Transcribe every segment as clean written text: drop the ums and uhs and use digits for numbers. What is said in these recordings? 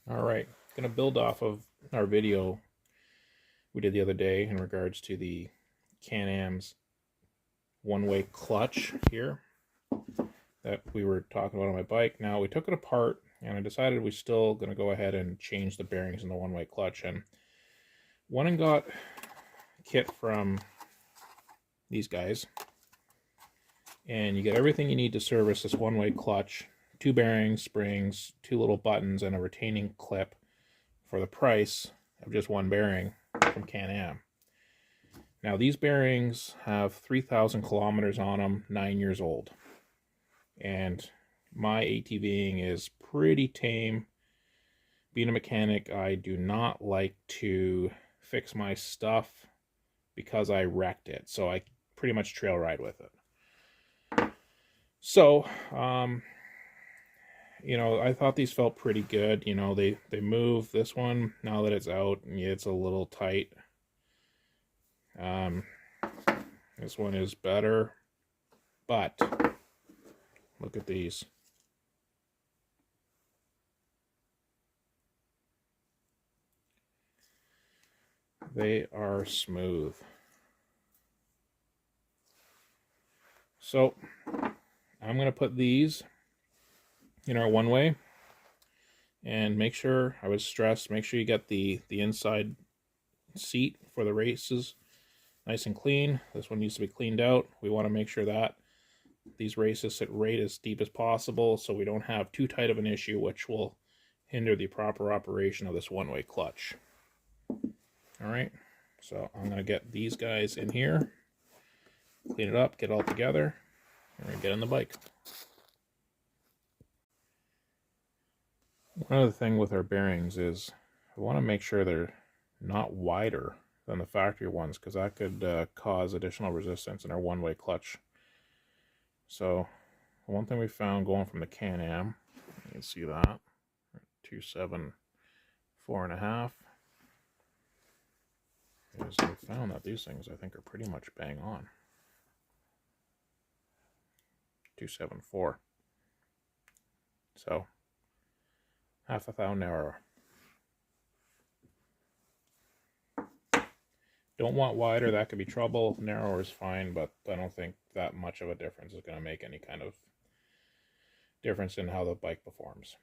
All right, going to build off of our video we did the other day in regards to the Can-Am's one-way clutch here that we were talking about on my bike. Now we took it apart and I decided we're still going to go ahead and change the bearings in the one-way clutch, and went and got a kit from these guys, and you get everything you need to service this one-way clutch: 2 bearings, springs, 2 little buttons, and a retaining clip for the price of just 1 bearing from Can-Am. Now these bearings have 3,000 kilometers on them, 9 years old, and my ATVing is pretty tame. Being a mechanic, I do not like to fix my stuff because I wrecked it, so I pretty much trail ride with it. So you know, I thought these felt pretty good. You know, they move. This one, now that it's out, yeah, it's a little tight. This one is better, but look at these. They are smooth. So I'm going to put these in our one-way, and make sure, I would stress, make sure you get the inside seat for the races nice and clean. This one needs to be cleaned out. We want to make sure that these races sit right as deep as possible so we don't have too tight of an issue, which will hinder the proper operation of this one-way clutch. Alright, so I'm going to get these guys in here, clean it up, get it all together, and we're going to get on the bike. One other thing with our bearings is we want to make sure they're not wider than the factory ones, because that could cause additional resistance in our one-way clutch. So one thing we found going from the Can-Am, you can see that, 274.5, is we found that these things I think are pretty much bang on. 274. So half a thou narrower. Don't want wider, that could be trouble. Narrower is fine, but I don't think that much of a difference is going to make any kind of difference in how the bike performs.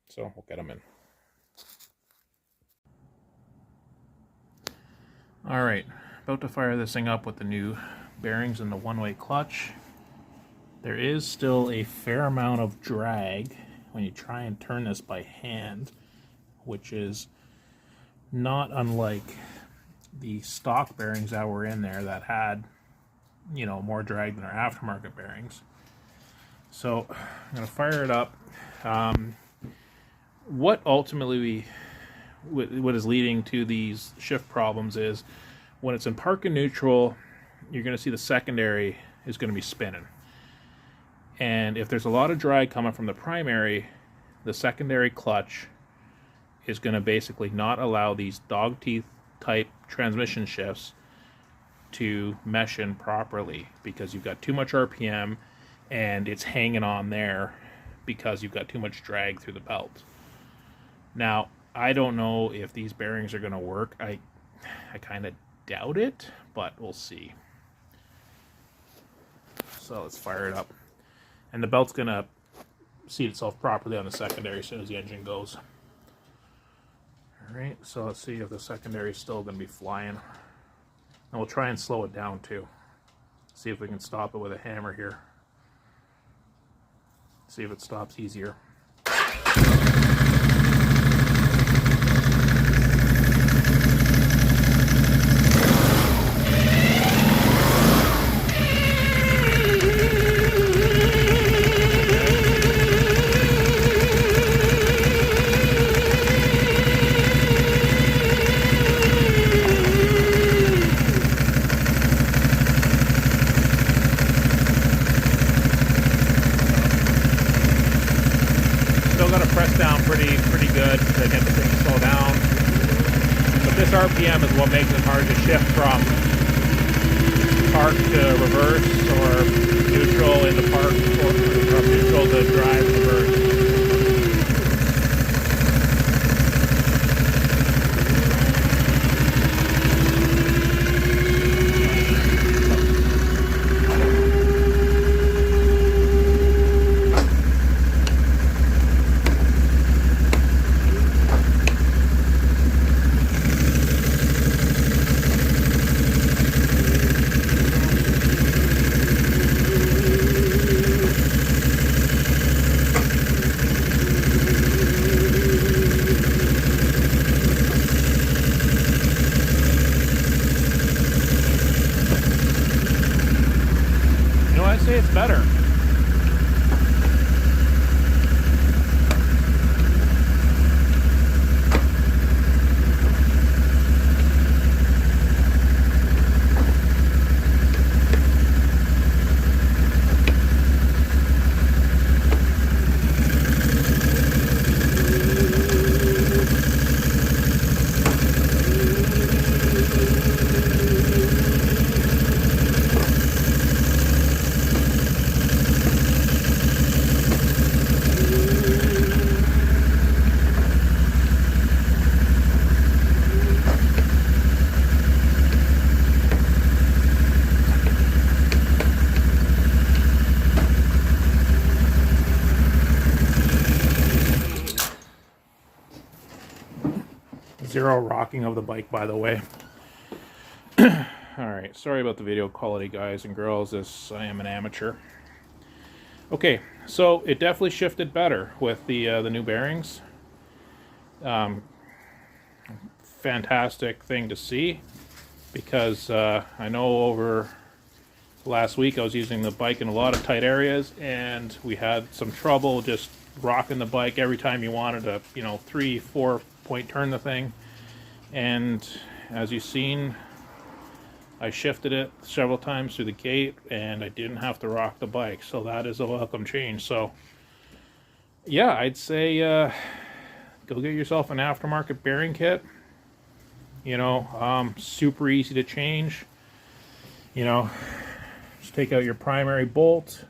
So we'll get them in. Alright, about to fire this thing up with the new bearings and the one-way clutch. There is still a fair amount of drag when you try and turn this by hand, which is not unlike the stock bearings that were in there that had, you know, more drag than our aftermarket bearings. So I'm going to fire it up. What ultimately what is leading to these shift problems is when it's in park and neutral, you're going to see the secondary is going to be spinning. And if there's a lot of drag coming from the primary, the secondary clutch is going to basically not allow these dog teeth type transmission shifts to mesh in properly, because you've got too much RPM and it's hanging on there because you've got too much drag through the belt. Now, I don't know if these bearings are going to work. I kind of doubt it, but we'll see. So let's fire it up. And the belt's going to seat itself properly on the secondary as soon as the engine goes. Alright, so let's see if the secondary is still going to be flying. And we'll try and slow it down too. See if we can stop it with a hammer here. See if it stops easier. Press down pretty good to get the thing to slow down. But this RPM is what makes it hard to shift from park to reverse, or neutral into park, or from neutral to drive reverse. Zero rocking of the bike, by the way. Alright, sorry about the video quality, guys and girls. I am an amateur. Okay, so it definitely shifted better with the new bearings. Fantastic thing to see, because I know over last week I was using the bike in a lot of tight areas, and we had some trouble just rocking the bike every time you wanted to, 3-4 point turn the thing. And as you've seen, I shifted it several times through the gate and I didn't have to rock the bike, so that is a welcome change. So yeah, I'd say go get yourself an aftermarket bearing kit. Super easy to change. Just take out your primary bolt.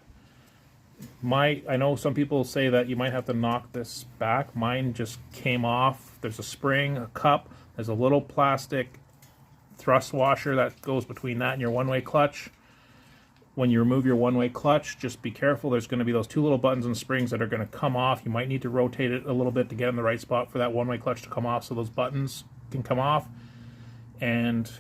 I know some people say that you might have to knock this back. Mine just came off. There's a spring, a cup, there's a little plastic thrust washer that goes between that and your one-way clutch. When you remove your one-way clutch, just be careful. There's going to be those two little buttons and springs that are going to come off. You might need to rotate it a little bit to get in the right spot for that one-way clutch to come off, so those buttons can come off. And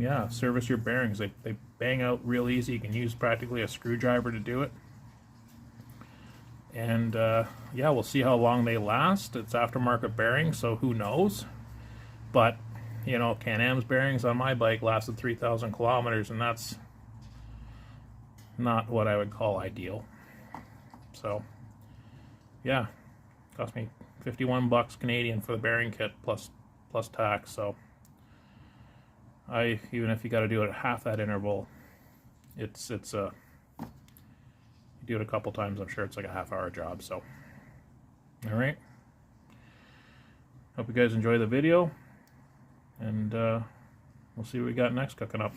yeah, service your bearings. They bang out real easy. You can use practically a screwdriver to do it. And yeah, we'll see how long they last. It's aftermarket bearings, so who knows. But Can-Am's bearings on my bike lasted 3,000 kilometers, and that's not what I would call ideal. So yeah, cost me 51 bucks Canadian for the bearing kit plus tax. So even if you got to do it at half that interval, it's you do it a couple times, I'm sure it's like a half-hour job. So all right, hope you guys enjoy the video, and we'll see what we got next cooking up.